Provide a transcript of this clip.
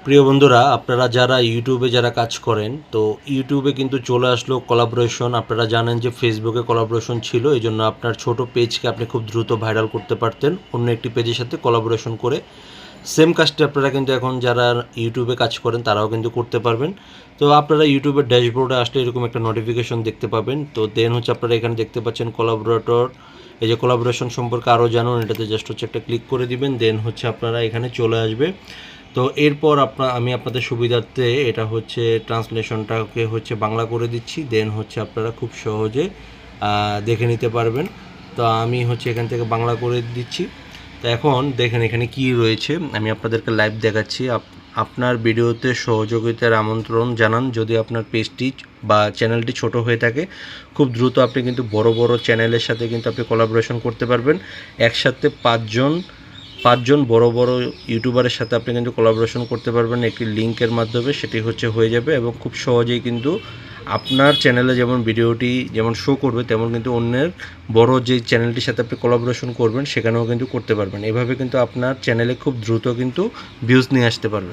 প্রিয় বন্ধুরা, আপনারা যারা ইউটিউবে কাজ করেন, তো ইউটিউবে কিন্তু চলে আসলো কোলাবোরেশন। আপনারা জানেন যে ফেসবুকে কোলাবোরেশন ছিল, এই জন্য আপনার ছোট পেজকে আপনি খুব দ্রুত ভাইরাল করতে পারতেন অন্য একটি পেজের সাথে কোলাবোরেশন করে। সেম কাজটি আপনারা কিন্তু এখন যারা ইউটিউবে কাজ করেন তারাও কিন্তু করতে পারবেন। তো আপনারা ইউটিউবের ড্যাশবোর্ডে আসলে এরকম একটা নোটিফিকেশন দেখতে পাবেন। তো দেন হচ্ছে আপনারা এখানে দেখতে পাচ্ছেন কোলাবোরেটর, এই যে কোলাবোরেশন সম্পর্কে আরও জানুন, এটাতে জাস্ট হচ্ছে একটা ক্লিক করে দিবেন। দেন হচ্ছে আপনারা এখানে চলে আসবে। তো এরপর আমি আপনাদের সুবিধার্থে এটা হচ্ছে ট্রান্সলেশনটাকে হচ্ছে বাংলা করে দিচ্ছি। দেন হচ্ছে আপনারা খুব সহজে দেখে নিতে পারবেন। তো আমি হচ্ছে এখান থেকে বাংলা করে দিচ্ছি। তো এখন দেখেন এখানে কি রয়েছে, আমি আপনাদেরকে লাইভ দেখাচ্ছি। আপনার ভিডিওতে সহযোগিতার আমন্ত্রণ জানান। যদি আপনার পেজটি বা চ্যানেলটি ছোট হয়ে থাকে, খুব দ্রুত আপনি কিন্তু বড় বড় চ্যানেলের সাথে কিন্তু আপনি কোলাবোরেশন করতে পারবেন। একসাথে পাঁচজন বড় বড় ইউটিউবারের সাথে আপনি কিন্তু কোলাবোরেশন করতে পারবেন একটি লিঙ্কের মাধ্যমে। সেটি হচ্ছে হয়ে যাবে এবং খুব সহজেই কিন্তু আপনার চ্যানেলে যেমন ভিডিওটি যেমন শো করবে, তেমন কিন্তু অন্যের বড় যে চ্যানেলটির সাথে আপনি কোলাবোরেশন করবেন সেখানেও কিন্তু করতে পারবেন। এভাবে কিন্তু আপনার চ্যানেলে খুব দ্রুত কিন্তু ভিউজ নিয়ে আসতে পারবেন।